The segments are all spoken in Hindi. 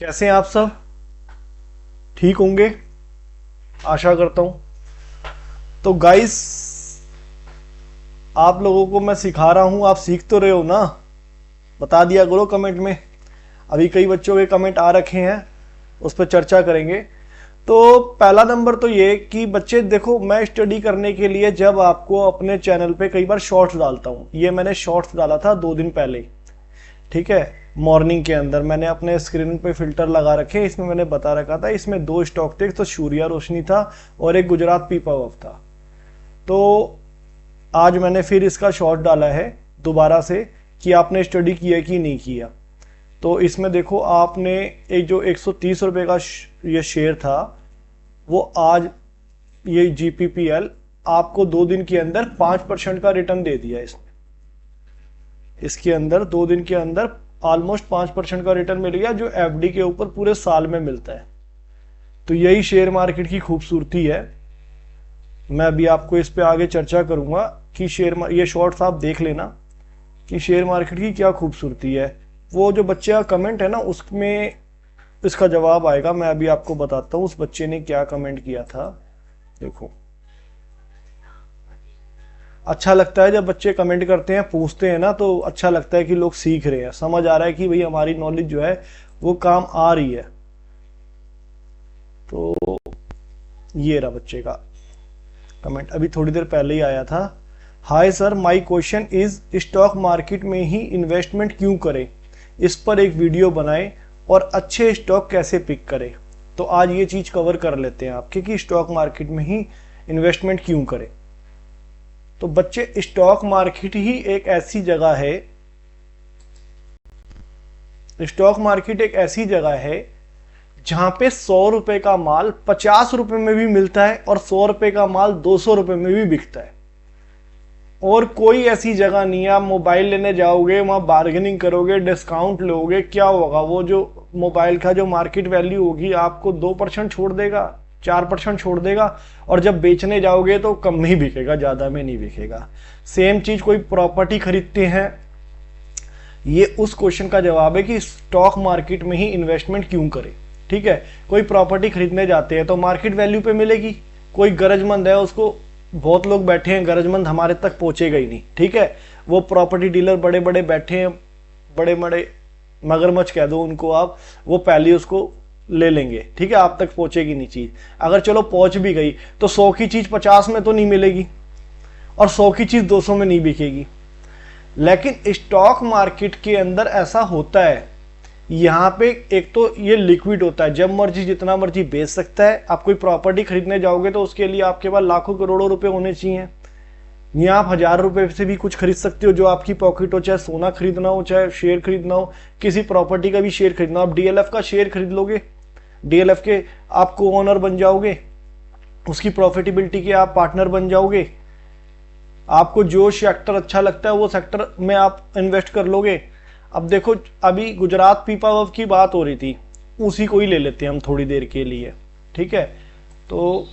कैसे हैं आप सब? ठीक होंगे, आशा करता हूं। तो गाइस, आप लोगों को मैं सिखा रहा हूं, आप सीख तो रहे हो ना? बता दिया करो कमेंट में। अभी कई बच्चों के कमेंट आ रखे हैं, उस पर चर्चा करेंगे। तो पहला नंबर तो ये कि बच्चे देखो, मैं स्टडी करने के लिए जब आपको अपने चैनल पे कई बार शॉर्ट्स डालता हूं। ये मैंने शॉर्ट्स डाला था 2 दिन पहले, ठीक है। मॉर्निंग के अंदर मैंने अपने स्क्रीन पे फिल्टर लगा रखे, इसमें मैंने बता रखा था, इसमें 2 स्टॉक थे, तो सूर्या रोशनी था और एक गुजरात पीपावाव था। तो आज मैंने फिर इसका शॉर्ट डाला है दोबारा से कि आपने स्टडी किया कि नहीं किया। तो इसमें देखो, आपने एक जो 130 रुपए का ये शेयर था, वो आज ये जीपीपीएल आपको 2 दिन के अंदर 5% का रिटर्न दे दिया। इसके अंदर 2 दिन के अंदर ऑलमोस्ट 5% का रिटर्न मिल गया, जो एफडी के ऊपर पूरे साल में मिलता है। तो यही शेयर मार्केट की खूबसूरती है। मैं अभी आपको इस पे आगे चर्चा करूंगा कि ये शॉर्ट्स आप देख लेना कि शेयर मार्केट की क्या खूबसूरती है। वो जो बच्चे का कमेंट है ना, उसमें इसका जवाब आएगा। मैं अभी आपको बताता हूँ उस बच्चे ने क्या कमेंट किया था। देखो, अच्छा लगता है जब बच्चे कमेंट करते हैं, पूछते हैं ना, तो अच्छा लगता है कि लोग सीख रहे हैं, समझ आ रहा है कि भाई हमारी नॉलेज जो है वो काम आ रही है। तो ये रहा बच्चे का कमेंट, अभी थोड़ी देर पहले ही आया था। Hi sir, my question is stock market में ही इन्वेस्टमेंट क्यों करें, इस पर एक वीडियो बनाएं और अच्छे स्टॉक कैसे पिक करें। तो आज ये चीज कवर कर लेते हैं आपके कि स्टॉक मार्केट में ही इन्वेस्टमेंट क्यों करें। तो बच्चे, स्टॉक मार्केट ही एक ऐसी जगह है, स्टॉक मार्केट एक ऐसी जगह है जहां पे 100 रुपए का माल 50 रुपए में भी मिलता है और 100 रुपए का माल 200 रुपए में भी बिकता है। और कोई ऐसी जगह नहीं है, आप मोबाइल लेने जाओगे, वहां बार्गेनिंग करोगे, डिस्काउंट लोगे, क्या होगा, वो जो मोबाइल का जो मार्केट वैल्यू होगी आपको 2% छोड़ देगा, 4% छोड़ देगा, और जब बेचने जाओगे तो कम में ही बिकेगा, ज्यादा में नहीं बिकेगा। सेम चीज कोई प्रॉपर्टी खरीदते हैं। ये उस क्वेश्चन का जवाब है कि स्टॉक मार्केट में ही इन्वेस्टमेंट क्यों करें। ठीक है, कोई प्रॉपर्टी खरीदने जाते हैं तो मार्केट वैल्यू पे मिलेगी। कोई गरजमंद है, उसको, बहुत लोग बैठे हैं गरजमंद, हमारे तक पहुंचेगा ही नहीं। ठीक है, वो प्रॉपर्टी डीलर बड़े बड़े बैठे हैं, बड़े बड़े मगरमच्छ कह दो उनको आप, वो पहले उसको ले लेंगे। ठीक है, आप तक पहुंचेगी नहीं चीज। अगर चलो पहुंच भी गई तो 100 की चीज 50 में तो नहीं मिलेगी, और 100 की चीज 200 में नहीं बिकेगी। लेकिन स्टॉक मार्केट के अंदर ऐसा होता है, यहाँ पे एक तो ये लिक्विड होता है, जब मर्जी जितना मर्जी बेच सकता है। आप कोई प्रॉपर्टी खरीदने जाओगे तो उसके लिए आपके पास लाखों करोड़ों रुपए होने चाहिए। यहाँ आप 1000 रुपए से भी कुछ खरीद सकते हो जो आपकी पॉकेट हो, चाहे सोना खरीदना हो, चाहे शेयर खरीदना हो, किसी प्रॉपर्टी का भी शेयर खरीदना हो। आप डीएलएफ का शेयर खरीद लोगे, डीएलएफ के आपको ओनर बन जाओगे, उसकी प्रॉफिटेबिलिटी के आप पार्टनर बन जाओगे। आपको जो सेक्टर अच्छा लगता है वो सेक्टर में आप इन्वेस्ट कर लोगे। अब देखो, अभी गुजरात पीपावाव की बात हो रही थी, उसी को ही ले लेते हैं हम थोड़ी देर के लिए। ठीक है, तो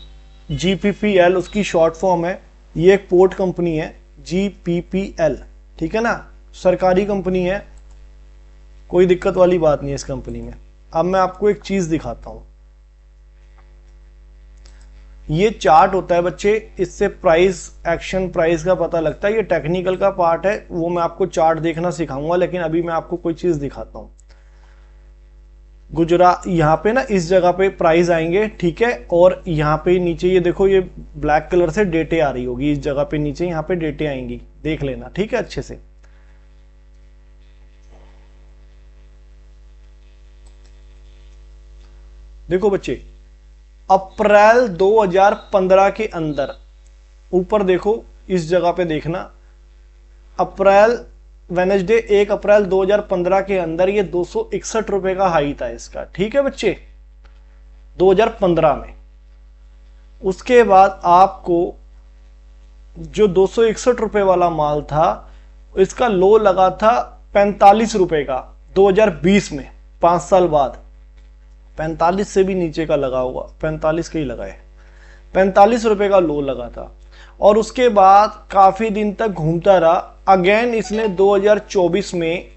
जीपीपीएल उसकी शॉर्ट फॉर्म है। ये एक पोर्ट कंपनी है, जीपीपीएल। ठीक है ना, सरकारी कंपनी है, कोई दिक्कत वाली बात नहीं है इस कंपनी में। अब मैं आपको एक चीज दिखाता हूं, ये चार्ट होता है बच्चे, इससे प्राइस एक्शन प्राइस का पता लगता है। ये टेक्निकल का पार्ट है, वो मैं आपको चार्ट देखना सिखाऊंगा, लेकिन अभी मैं आपको कोई चीज दिखाता हूं। गुजरात, यहाँ पे ना इस जगह पे प्राइस आएंगे, ठीक है, और यहाँ पे नीचे ये देखो, ये ब्लैक कलर से डेटे आ रही होगी, इस जगह पे नीचे यहाँ पे डेटे आएंगी, देख लेना। ठीक है, अच्छे से देखो बच्चे, अप्रैल 2015 के अंदर, ऊपर देखो, इस जगह पे देखना, अप्रैल वेनेसडे 1 अप्रैल 2015 के अंदर ये 261 रुपए का हाई था इसका। ठीक है बच्चे, 2015 में। उसके बाद आपको जो 261 रुपए वाला माल था, इसका लो लगा था 45 रुपए का 2020 में, 5 साल बाद। 45 से भी नीचे का लगा होगा, 45 का ही लगा है, 45 रुपए का लो लगा था। और उसके बाद काफी दिन तक घूमता रहा। अगेन इसने 2024 में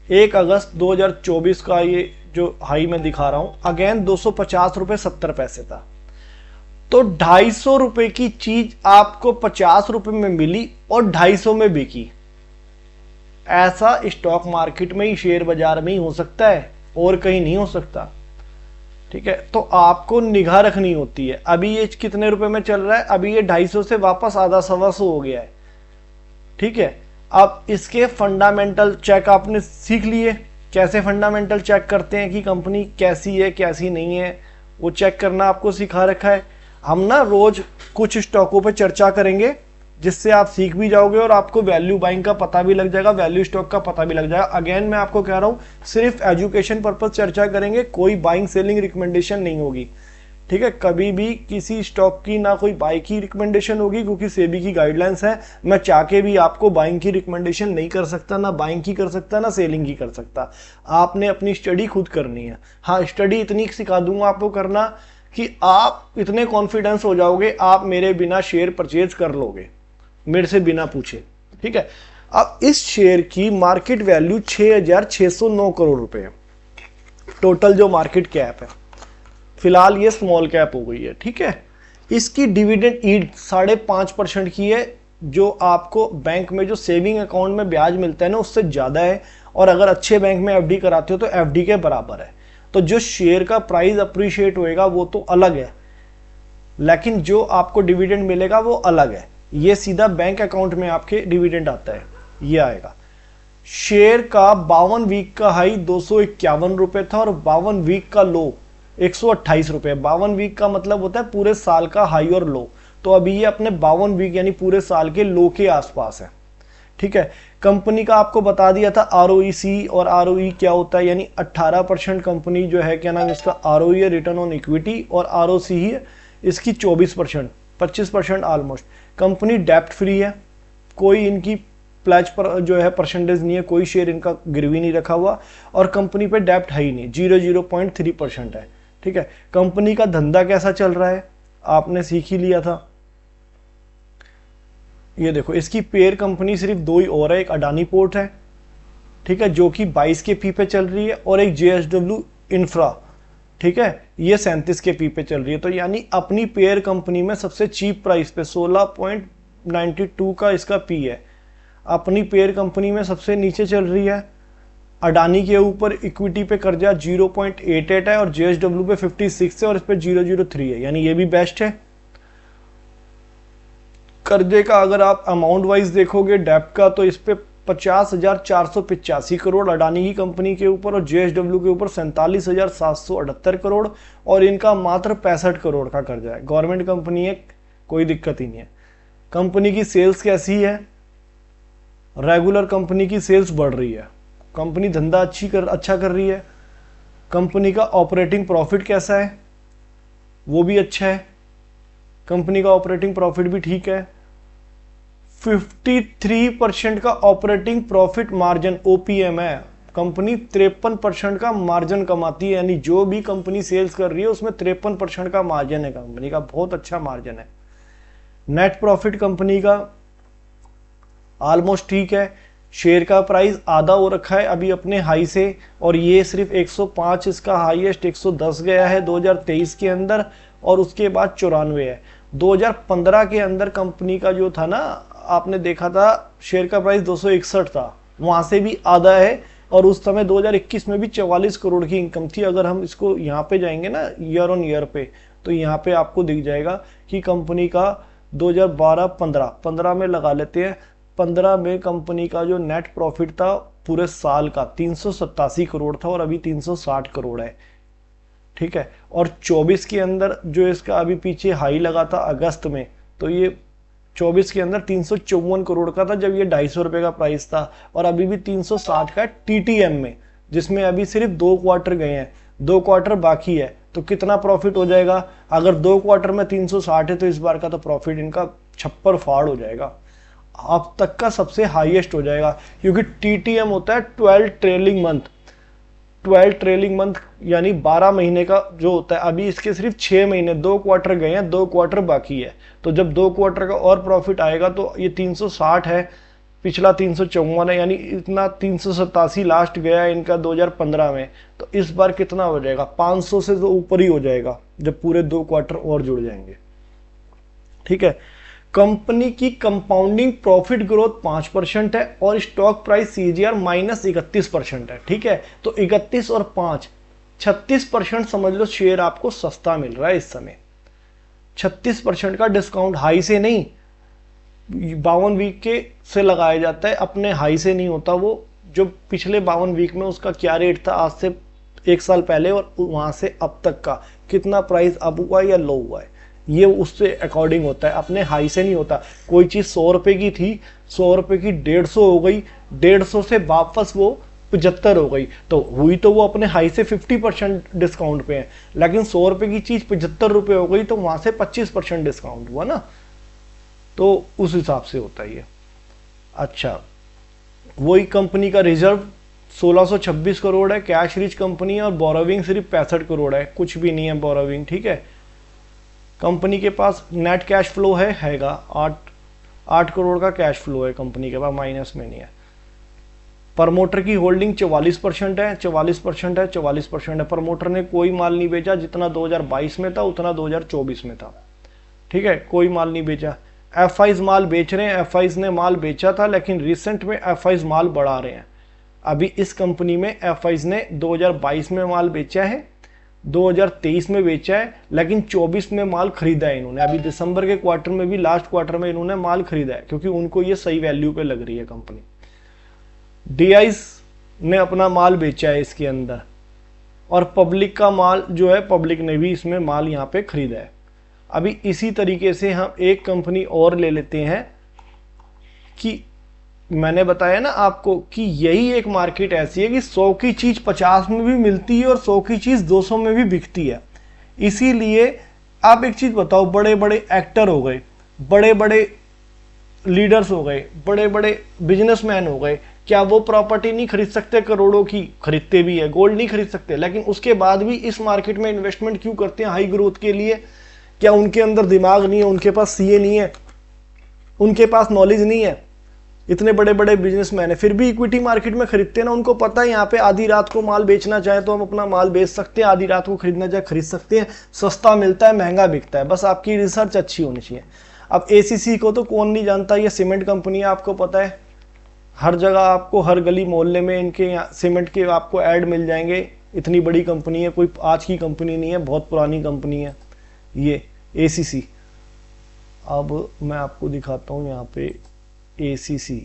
1 अगस्त 2024 का ये जो हाई में दिखा रहा हूं, अगेन 250 रुपए 70 पैसे था। तो 250 रुपए की चीज आपको 50 रुपए में मिली और 250 में बिकी। ऐसा स्टॉक मार्केट में ही, शेयर बाजार में ही हो सकता है, और कहीं नहीं हो सकता। ठीक है, तो आपको निगाह रखनी होती है। अभी ये कितने रुपए में चल रहा है, अभी ये 250 से वापस आधा सवा सौ हो गया है। ठीक है, अब इसके फंडामेंटल चेक आपने सीख लिए, कैसे फंडामेंटल चेक करते हैं कि कंपनी कैसी है कैसी नहीं है, वो चेक करना आपको सिखा रखा है। हम ना रोज कुछ स्टॉकों पर चर्चा करेंगे, जिससे आप सीख भी जाओगे और आपको वैल्यू बाइंग का पता भी लग जाएगा, वैल्यू स्टॉक का पता भी लग जाएगा। अगेन मैं आपको कह रहा हूं, सिर्फ एजुकेशन पर्पस चर्चा करेंगे, कोई बाइंग सेलिंग रिकमेंडेशन नहीं होगी। ठीक है, कभी भी किसी स्टॉक की ना कोई बाई की रिकमेंडेशन होगी, क्योंकि सेबी की गाइडलाइंस है। मैं चाह के भी आपको बाइंग की रिकमेंडेशन नहीं कर सकता, ना बाइंग की कर सकता, ना सेलिंग की कर सकता। आपने अपनी स्टडी खुद करनी है। हाँ, स्टडी इतनी सिखा दूंगा आपको करना कि आप इतने कॉन्फिडेंस हो जाओगे, आप मेरे बिना शेयर परचेज कर लोगे, मेरे से बिना पूछे। ठीक है, अब इस शेयर की मार्केट वैल्यू 6,609 करोड़ रुपए है, टोटल जो मार्केट कैप है। फिलहाल ये स्मॉल कैप हो गई है। ठीक है, इसकी डिविडेंड यील्ड 5.5% की है, जो आपको बैंक में जो सेविंग अकाउंट में ब्याज मिलता है ना, उससे ज्यादा है। और अगर अच्छे बैंक में एफडी कराते हो तो एफडी के बराबर है। तो जो शेयर का प्राइस अप्रिशिएट होएगा वो तो अलग है, लेकिन जो आपको डिविडेंड मिलेगा वो अलग है। ये सीधा बैंक अकाउंट में आपके डिविडेंड आता है, ये आएगा। शेयर का 52 वीक का हाई 251 रुपए था और 52 वीक का लो 128 रुपए। 52 वीक का मतलब होता है पूरे साल का हाई और लो। तो अभी ये अपने 52 वीक यानी पूरे साल के लो के आसपास है। ठीक है, कंपनी का आपको बता दिया था आरओईसी और आरओई क्या होता है, यानी 18% कंपनी जो है, क्या नाम इसका, आरओई है, रिटर्न ऑन इक्विटी, और आरओसी ही है इसकी 24%, 25% ऑलमोस्ट। कंपनी डेप्ट फ्री है, कोई इनकी प्लेज पर जो है परसेंटेज नहीं है, कोई शेयर इनका गिरवी नहीं रखा हुआ, और कंपनी पे डेप्ट है ही नहीं, 0.3% है। ठीक है, कंपनी का धंधा कैसा चल रहा है आपने सीख ही लिया था। ये देखो, इसकी पेयर कंपनी सिर्फ दो ही और है, एक अडानी पोर्ट है, ठीक है, जो कि 22 के पी पे चल रही है, और एक जेएसडब्ल्यू इंफ्रा, ठीक है, ये 37 के पी पे चल रही है। तो यानी अपनी पेयर कंपनी में सबसे चीप प्राइस पे 16.92 का इसका पी है, अपनी पेयर कंपनी में सबसे नीचे चल रही है। अडानी के ऊपर इक्विटी पे कर्जा 0.88 है, और जेएसडब्ल्यू पे 56 है, और इस पे 0.03 है, यानी ये भी बेस्ट है। कर्जे का अगर आप अमाउंट वाइज देखोगे डेप्ट का, तो इस पे 50,485 करोड़ अडानी की कंपनी के ऊपर, और जेएसडब्ल्यू के ऊपर 47,778 करोड़, और इनका मात्र 65 करोड़ का कर्जा है। गवर्नमेंट कंपनी है, कोई दिक्कत ही नहीं है। कंपनी की सेल्स कैसी है, रेगुलर कंपनी की सेल्स बढ़ रही है, कंपनी धंधा अच्छा कर रही है। कंपनी का ऑपरेटिंग प्रॉफिट कैसा है, वो भी अच्छा है, कंपनी का ऑपरेटिंग प्रॉफिट भी ठीक है। 53% का ऑपरेटिंग प्रॉफिट मार्जिन ओपीएम है, कंपनी 53% का मार्जिन कमाती है, यानी जो भी कंपनी सेल्स कर रही है उसमें 53% का मार्जिन है, कंपनी का बहुत अच्छा मार्जिन है। नेट प्रॉफिट कंपनी का ऑलमोस्ट ठीक है। शेयर का प्राइस आधा हो रखा है अभी अपने हाई से, और ये सिर्फ 105, इसका हाईएस्ट 110 गया है 2023 के अंदर, और उसके बाद 94 है। 2015 के अंदर कंपनी का जो था ना, आपने देखा था शेयर का प्राइस 261 था, वहां से भी आधा है, और उस समय 2021 में भी 44 करोड़ की इनकम थी। अगर हम इसको यहाँ पे जाएंगे ना ईयर ऑन ईयर पे, तो यहाँ पे आपको दिख जाएगा कि कंपनी का 2012-15 में लगा लेते हैं, 15 में कंपनी का जो नेट प्रॉफिट था पूरे साल का 387 करोड़ था, और अभी 360 करोड़ है। ठीक है, और 24 के अंदर जो इसका अभी पीछे हाई लगा था अगस्त में, तो ये 24 के अंदर 354 करोड़ का था, जब ये 250 रुपए का प्राइस था, और अभी भी 360 का टीटीएम में, जिसमें अभी सिर्फ 2 क्वार्टर गए हैं, 2 क्वार्टर बाकी है। तो कितना प्रॉफिट हो जाएगा, अगर 2 क्वार्टर में 360 है, तो इस बार का तो प्रॉफिट इनका छप्पर फाड़ हो जाएगा, अब तक का सबसे हाईएस्ट हो जाएगा, क्योंकि टीटीएम होता है 12 ट्रेलिंग मंथ, 12 ट्रेलिंग मंथ यानी 12 महीने का जो होता है। अभी इसके सिर्फ 6 महीने, 2 क्वार्टर गए हैं, 2 क्वार्टर बाकी है। तो जब 2 क्वार्टर का और प्रॉफिट आएगा तो ये 360 है, पिछला 354 है, यानी इतना 387 लास्ट गया है इनका 2015 में। तो इस बार कितना हो जाएगा, 500 से तो ऊपर ही हो जाएगा जब पूरे 2 क्वार्टर और जुड़ जाएंगे। ठीक है, कंपनी की कंपाउंडिंग प्रॉफिट ग्रोथ 5% है और स्टॉक प्राइस CAGR -31% है। ठीक है, तो 31 और 5 36% समझ लो शेयर आपको सस्ता मिल रहा है इस समय। 36% का डिस्काउंट, हाई से नहीं, 52 वीक के से लगाया जाता है, अपने हाई से नहीं होता वो। जो पिछले 52 वीक में उसका क्या रेट था आज से 1 साल पहले और वहां से अब तक का कितना प्राइस अप हुआ या लो हुआ है, ये उससे अकॉर्डिंग होता है, अपने हाई से नहीं होता। कोई चीज 100 रुपए की थी, 100 रुपए की 150 हो गई, 150 से वापस वो 75 हो गई, तो हुई तो वो अपने हाई से 50% डिस्काउंट पे है। लेकिन 100 रुपए की चीज 75 रुपए हो गई तो वहां से 25% डिस्काउंट हुआ ना, तो उस हिसाब से होता है ये। अच्छा, वही कंपनी का रिजर्व 1626 करोड़ है, कैश रिच कंपनी है और बोरोविंग सिर्फ 65 करोड़ है, कुछ भी नहीं है बोरोविंग। ठीक है, कंपनी के पास नेट कैश फ्लो हैगा 8 करोड़ का कैश फ्लो है कंपनी के पास, माइनस में नहीं है। प्रमोटर की होल्डिंग 44% है, 44% है, 44% है। प्रमोटर ने कोई माल नहीं बेचा, जितना 2022 में था उतना 2024 में था। ठीक है, कोई माल नहीं बेचा। FIs माल बेच रहे हैं, FIs ने माल बेचा था लेकिन रिसेंट में FIs माल बढ़ा रहे हैं। अभी इस कंपनी में FIs ने 2022 में माल बेचा है, 2023 में बेचा है, लेकिन 24 में माल खरीदा है इन्होंने। अभी दिसंबर के क्वार्टर में भी, लास्ट क्वार्टर में इन्होंने माल खरीदा है क्योंकि उनको ये सही वैल्यू पे लग रही है कंपनी। DIs ने अपना माल बेचा है इसके अंदर, और पब्लिक का माल जो है, पब्लिक ने भी इसमें माल यहाँ पे खरीदा है। अभी इसी तरीके से हम एक कंपनी और ले लेते हैं कि मैंने बताया ना आपको कि यही एक मार्केट ऐसी है कि 100 की चीज 50 में भी मिलती है और 100 की चीज 200 में भी बिकती है। इसीलिए आप एक चीज बताओ, बड़े बड़े एक्टर हो गए, बड़े बड़े लीडर्स हो गए, बड़े बड़े बिजनेसमैन हो गए, क्या वो प्रॉपर्टी नहीं खरीद सकते करोड़ों की? खरीदते भी है। गोल्ड नहीं खरीद सकते, लेकिन उसके बाद भी इस मार्केट में इन्वेस्टमेंट क्यों करते हैं? हाई ग्रोथ के लिए। क्या उनके अंदर दिमाग नहीं है? उनके पास CA नहीं है? उनके पास नॉलेज नहीं है? इतने बड़े बड़े बिजनेसमैन है फिर भी इक्विटी मार्केट में खरीदते हैं ना। उनको पता है यहाँ पे आधी रात को माल बेचना चाहे तो हम अपना माल बेच सकते हैं, आधी रात को खरीदना चाहे खरीद सकते हैं, सस्ता मिलता है, महंगा बिकता है। बस आपकी रिसर्च अच्छी होनी चाहिए। अब ACC को तो कौन नहीं जानता, ये सीमेंट कंपनी है, आपको पता है। हर जगह आपको, हर गली मोहल्ले में इनके यहाँ सीमेंट के आपको ऐड मिल जाएंगे। इतनी बड़ी कंपनी है, कोई आज की कंपनी नहीं है, बहुत पुरानी कंपनी है ये ACC। अब मैं आपको दिखाता हूँ यहाँ पे ACC।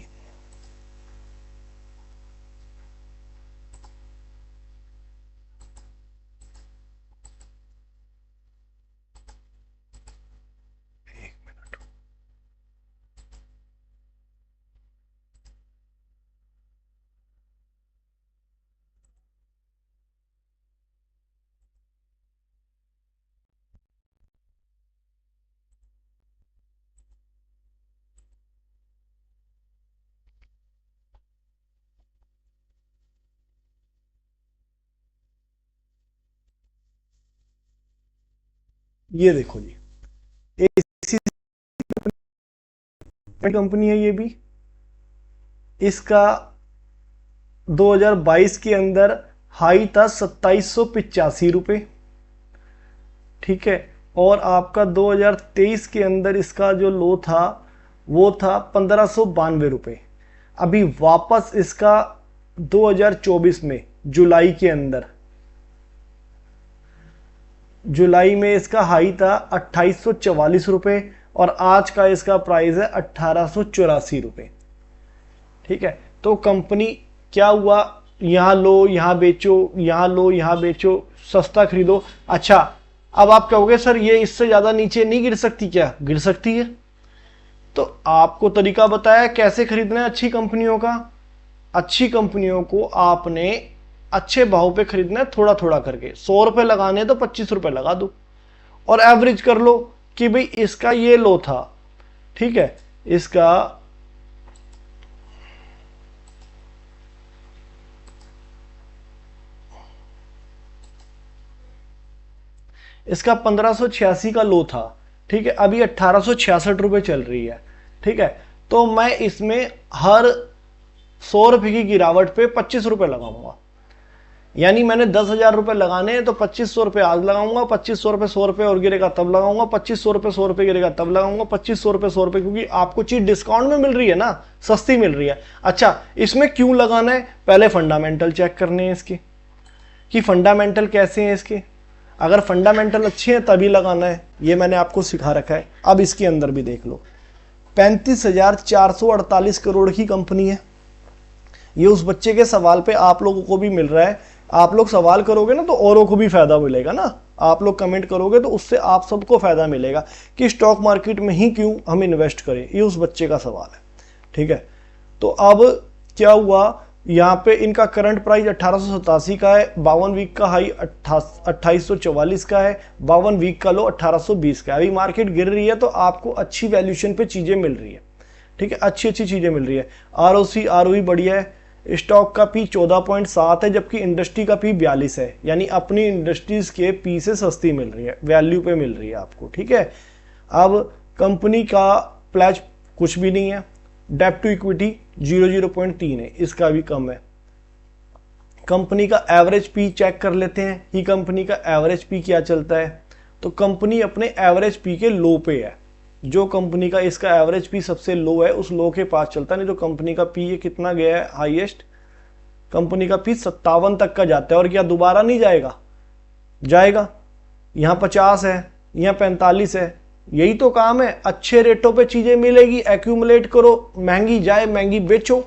ये देखो जी, ACC कंपनी है ये भी। इसका 2022 के अंदर हाई था 2785 रुपये। ठीक है, और आपका 2023 के अंदर इसका जो लो था वो था 1592 रुपये। अभी वापस इसका 2024 में जुलाई के अंदर, जुलाई में इसका हाई था 2844 रुपये और आज का इसका प्राइस है 1884 रुपये। ठीक है, तो कंपनी क्या हुआ, यहां लो यहां बेचो, यहां लो यहां बेचो, सस्ता खरीदो। अच्छा, अब आप कहोगे सर ये इससे ज्यादा नीचे नहीं गिर सकती? क्या गिर सकती है। तो आपको तरीका बताया कैसे खरीदना है अच्छी कंपनियों का। अच्छी कंपनियों को आपने अच्छे भाव पे खरीदना है, थोड़ा थोड़ा करके। 100 रुपए लगाने तो 25 रुपए लगा दो और एवरेज कर लो कि भाई इसका ये लो था। ठीक है, इसका 1586 का लो था। ठीक है, अभी 1866 रुपए चल रही है। ठीक है, तो मैं इसमें हर 100 रुपए की गिरावट पे 25 रुपए लगाऊंगा। यानी मैंने 10,000 रुपए लगाने हैं तो 2500 रुपए आज लगाऊंगा, 2500 रुपए 100 रुपए और गिरेगा तब लगाऊंगा, 2500 रुपए 100 रुपए गिरेगा तब लगाऊंगा, 2500 रुपए 100 रुपए, क्योंकि आपको चीज डिस्काउंट में मिल रही है ना, सस्ती मिल रही है। अच्छा, इसमें क्यों लगाना है? पहले फंडामेंटल चेक करने हैं इसके, कि फंडामेंटल कैसे हैं इसके। अगर फंडामेंटल अच्छे हैं तभी लगाना है, ये मैंने आपको सिखा रखा है। अब इसके अंदर भी देख लो, 35,448 करोड़ की कंपनी है। ये उस बच्चे के सवाल पे आप लोगों को भी मिल रहा है। आप लोग सवाल करोगे ना तो औरों को भी फायदा मिलेगा ना, आप लोग कमेंट करोगे तो उससे आप सबको फायदा मिलेगा कि स्टॉक मार्केट में ही क्यों हम इन्वेस्ट करें। ये उस बच्चे का सवाल है, ठीक है। तो अब क्या हुआ, यहाँ पे इनका करंट प्राइस 1887 का है, 52 वीक का हाई 2844 का है, 52 वीक का लो 1820 का है। अभी मार्केट गिर रही है तो आपको अच्छी वैल्यूएशन पे चीजें मिल रही है, ठीक है, अच्छी अच्छी चीजें मिल रही है। आरओसी आरओई बढ़िया है, स्टॉक का पी 14.7 है, जबकि इंडस्ट्री का पी 42 है। यानी अपनी इंडस्ट्रीज के पी से सस्ती मिल रही है, वैल्यू पे मिल रही है आपको, ठीक है। अब कंपनी का प्लेज कुछ भी नहीं है, डेब्ट टू इक्विटी 0.3 है, इसका भी कम है। कंपनी का एवरेज पी चेक कर लेते हैं कि कंपनी का एवरेज पी क्या चलता है। तो कंपनी अपने एवरेज पी के लो पे है, जो कंपनी का इसका एवरेज पी सबसे लो है उस लो के पास चलता है। नहीं तो कंपनी का पी ये कितना गया है हाईएस्ट, कंपनी का पी 57 तक का जाता है। और क्या दोबारा नहीं जाएगा? जाएगा। यहाँ 50 है, यहाँ 45 है। यही तो काम है, अच्छे रेटों पे चीजें मिलेगी, एक्यूमुलेट करो, महंगी जाए महंगी बेचो,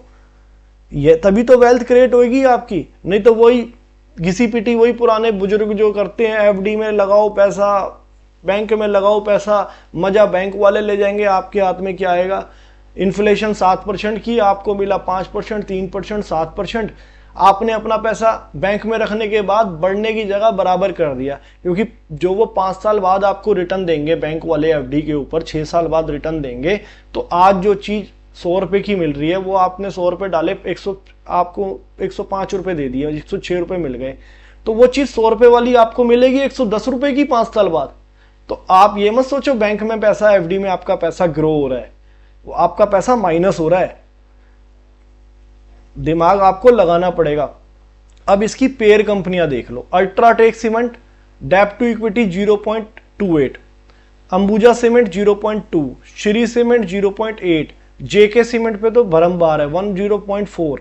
ये तभी तो वेल्थ क्रिएट होगी आपकी। नहीं तो वही घिसी पिटी वही पुराने बुजुर्ग जो करते हैं, एफडी में लगाओ पैसा, बैंक में लगाओ पैसा, मजा बैंक वाले ले जाएंगे, आपके हाथ में क्या आएगा। इन्फ्लेशन 7% की, आपको मिला 5%, 3%, 7%। आपने अपना पैसा बैंक में रखने के बाद बढ़ने की जगह बराबर कर दिया, क्योंकि जो वो 5 साल बाद आपको रिटर्न देंगे बैंक वाले एफडी के ऊपर, 6 साल बाद रिटर्न देंगे। तो आज जो चीज 100 रुपए की मिल रही है वो आपने 100 रुपए डाले, आपको 105 रुपए दे दिए, 106 रुपए मिल गए। तो वो चीज 100 रुपए वाली आपको मिलेगी 110 रुपए की 5 साल बाद। तो आप ये मत सोचो बैंक में पैसा, एफडी में आपका पैसा ग्रो हो रहा है, वो आपका पैसा माइनस हो रहा है। दिमाग आपको लगाना पड़ेगा। अब इसकी पेयर कंपनियां देख लो, अल्ट्राटेक सीमेंट डेब्ट to equity 0.28, Ambuja cement 0.2, Shree cement 0.8, JK cement पे तो भरमबार है 10.4,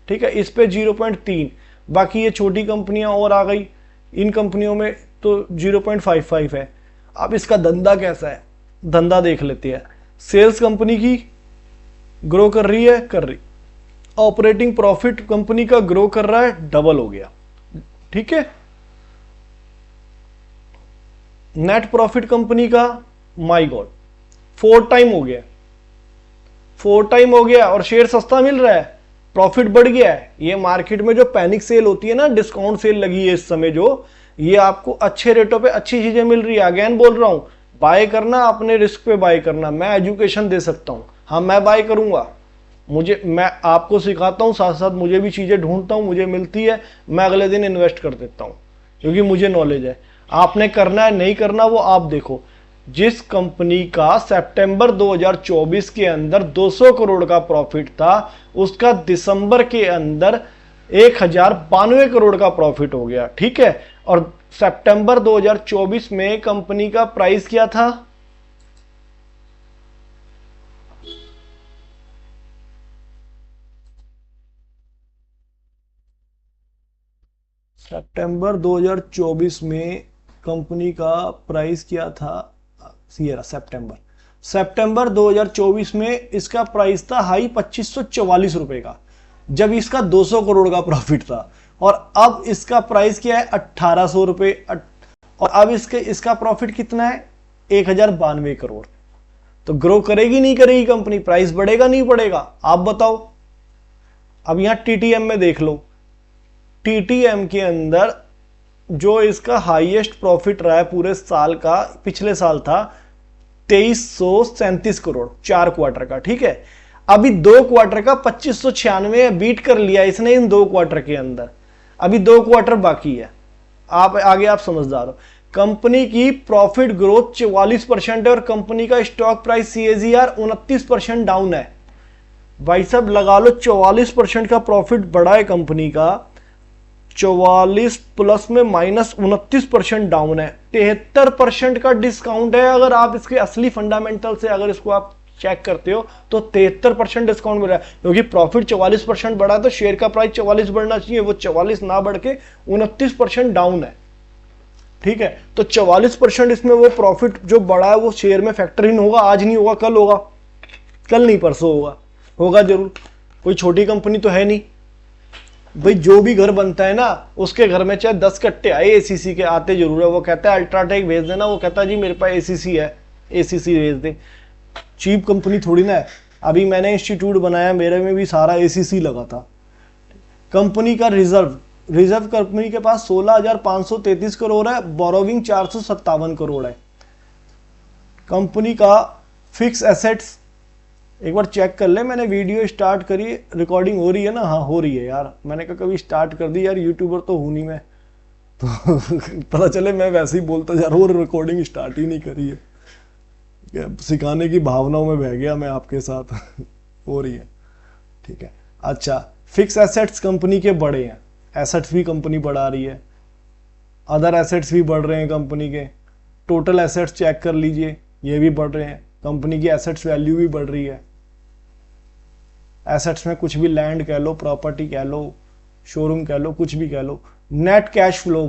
ठीक है, इस पे 0.3। बाकी ये छोटी कंपनियां और आ गई, इन कंपनियों में तो 0.55 है। अब इसका धंधा कैसा है, धंधा देख लेते हैं। सेल्स कंपनी की ग्रो कर रही है, कर रही। ऑपरेटिंग प्रॉफिट कंपनी का ग्रो कर रहा है, डबल हो गया, ठीक है। नेट प्रॉफिट कंपनी का माय गॉड 4 टाइम हो गया, 4 टाइम हो गया, और शेयर सस्ता मिल रहा है, प्रॉफिट बढ़ गया है। ये मार्केट में जो पैनिक सेल होती है ना, डिस्काउंट सेल लगी है इस समय जो, ये आपको अच्छे रेटों पे अच्छी चीजें मिल रही है। अगेन बोल रहा हूं, बाय करना अपने रिस्क पे बाय करना। मैं एजुकेशन दे सकता हूं, हाँ मैं बाय करूंगा, मैं आपको सिखाता हूं, साथ साथ मुझे भी चीजें ढूंढता हूं, मुझे मिलती है, मैं अगले दिन इन्वेस्ट कर देता हूं, क्योंकि मुझे नॉलेज है। आपने करना है नहीं करना वो आप देखो। जिस कंपनी का सितंबर 2024 के अंदर 200 करोड़ का प्रॉफिट था, उसका दिसंबर के अंदर 1092 करोड़ का प्रॉफिट हो गया, ठीक है। और सितंबर 2024 में कंपनी का प्राइस क्या था? सितंबर 2024 में कंपनी का प्राइस क्या था? सितंबर 2024 में इसका प्राइस था हाई 2544 रुपए का, जब इसका 200 करोड़ का प्रॉफिट था। और अब इसका प्राइस क्या है? 1800 रुपए। और अब इसका प्रॉफिट कितना है? 1092 करोड़। तो ग्रो करेगी नहीं करेगी कंपनी? प्राइस बढ़ेगा नहीं बढ़ेगा? आप बताओ। अब यहां टीटीएम में देख लो, टीटीएम के अंदर जो इसका हाईएस्ट प्रॉफिट रहा है पूरे साल का, पिछले साल था 2337 करोड़ 4 क्वार्टर का, ठीक है। अभी 2 क्वार्टर का 2596 बीट कर लिया इसने इन 2 क्वार्टर के अंदर, अभी 2 क्वार्टर बाकी है। आप आगे आप समझदार हो। कंपनी की प्रॉफिट ग्रोथ 44% है और कंपनी का स्टॉक प्राइस CAGR 29% डाउन है। भाई साहब लगा लो 44% का प्रॉफिट बढ़ा है कंपनी का, 44 प्लस में -29% डाउन है, 73% का डिस्काउंट है। अगर आप इसके असली फंडामेंटल से अगर इसको आप चेक करते हो तो 73% डिस्काउंट मिल रहा है, क्योंकि प्रॉफिट 44% बढ़ा तो शेयर का प्राइस 44 बढ़ना चाहिए, वो 44 ना बढ़ के 29% डाउन है। ठीक है, तो 44% इसमें वो प्रॉफिट जो बढ़ा है वो शेयर में फैक्टर इन होगा। आज नहीं होगा, कल होगा, कल नहीं परसों होगा, होगा जरूर। कोई छोटी कंपनी तो है नहीं भाई। जो भी घर बनता है ना उसके घर में चाहे 10 कट्टे आए एसीसी के, आते जरूर है। वो कहता है अल्ट्राटेक भेज देना, वो कहता है जी मेरे पास एसीसी है, एसीसी भेज दे। चीप कंपनी थोड़ी ना है। अभी मैंने इंस्टीट्यूट बनाया, मेरे में भी सारा एसीसी लगा था। कंपनी का रिजर्व कंपनी के पास 16,533 करोड़ है, बोरोविंग 457 करोड़ है। कंपनी का फिक्स एसेट्स एक बार चेक कर ले, मैंने वीडियो स्टार्ट करी, रिकॉर्डिंग हो रही है ना? हाँ हो रही है यार, मैंने कहा कभी स्टार्ट कर दी यार, यूट्यूबर तो हूं नहीं मैं तो पता चले मैं वैसे ही बोलता जा रहा हूँ, रिकॉर्डिंग स्टार्ट ही नहीं करी है। सिखाने की भावनाओं में बह गया मैं आपके साथ हो रही है। ठीक है, अच्छा फिक्स एसेट्स कंपनी के बढ़े हैं, एसेट्स भी कंपनी बढ़ा रही है, अदर एसेट्स भी बढ़ रहे हैं कंपनी के। टोटल एसेट्स चेक कर लीजिए, ये भी बढ़ रहे हैं, कंपनी की एसेट्स वैल्यू भी बढ़ रही है। एसेट्स में कुछ भी लैंड कह लो, प्रॉपर्टी कह लो, शोरूम कह लो, कुछ भी कह लो। नेट कैश फ्लो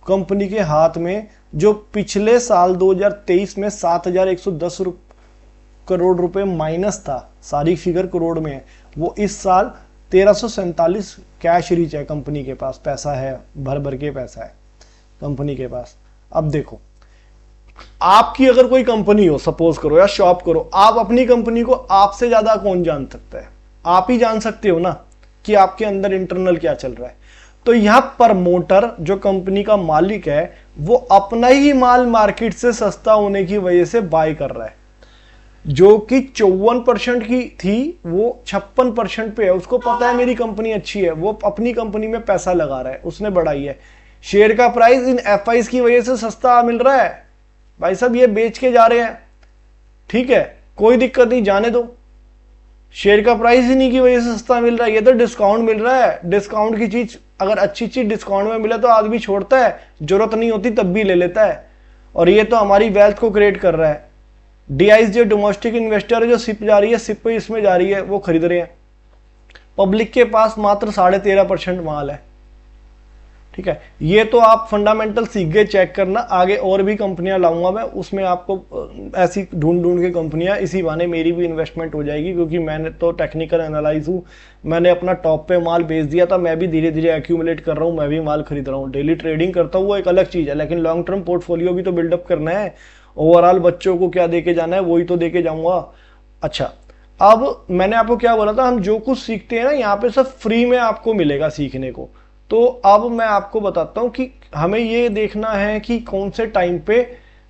कंपनी के हाथ में जो पिछले साल 2023 में 7,110 करोड़ रुपए माइनस था, सारी फिगर करोड़ में है, वो इस साल 1,347 कैश रीच है। कंपनी के पास पैसा है, भर भर के पैसा है कंपनी के पास। अब देखो, आपकी अगर कोई कंपनी हो, सपोज करो, या शॉप करो, आप अपनी कंपनी को आपसे ज्यादा कौन जान सकता है? आप ही जान सकते हो ना कि आपके अंदर इंटरनल क्या चल रहा है। तो यहां प्रमोटर जो कंपनी का मालिक है वो अपना ही माल मार्केट से सस्ता होने की वजह से बाय कर रहा है। जो कि 54% की थी वो 56% पे है। उसको पता है मेरी कंपनी अच्छी है, वो अपनी कंपनी में पैसा लगा रहा है, उसने बढ़ाई है। शेयर का प्राइस इन एफआईज की वजह से सस्ता मिल रहा है। भाई साहब ये बेच के जा रहे हैं, ठीक है, कोई दिक्कत नहीं, जाने दो। शेयर का प्राइस ही नहीं की वजह से सस्ता मिल रहा है, ये तो डिस्काउंट मिल रहा है। डिस्काउंट की चीज अगर अच्छी चीज डिस्काउंट में मिले तो आदमी छोड़ता है, जरूरत नहीं होती तब भी ले लेता है। और ये तो हमारी वेल्थ को क्रिएट कर रहा है। डीआईस जो डोमेस्टिक इन्वेस्टर है, जो सिप जा रही है, सिप इसमें जा रही है, वो खरीद रहे हैं। पब्लिक के पास मात्र 13.5% माल है। ठीक है, ये तो आप फंडामेंटल सीख गए, चेक करना। आगे और भी कंपनियां लाऊंगा मैं, उसमें आपको ऐसी ढूंढ ढूंढ के कंपनियां, इसी बहाने मेरी भी इन्वेस्टमेंट हो जाएगी, क्योंकि मैंने तो टेक्निकल एनालाइज हूँ। मैंने अपना टॉप पे माल बेच दिया था, मैं भी धीरे धीरे एक्यूमुलेट कर रहा हूँ, मैं भी माल खरीद रहा हूँ। डेली ट्रेडिंग करता हूँ वो एक अलग चीज है, लेकिन लॉन्ग टर्म पोर्टफोलियो भी तो बिल्डअप करना है। ओवरऑल बच्चों को क्या देके जाना है वही तो देके जाऊंगा। अच्छा, अब मैंने आपको क्या बोला था, हम जो कुछ सीखते हैं ना यहाँ पे सब फ्री में आपको मिलेगा सीखने को। तो अब मैं आपको बताता हूं कि हमें ये देखना है कि कौन से टाइम पे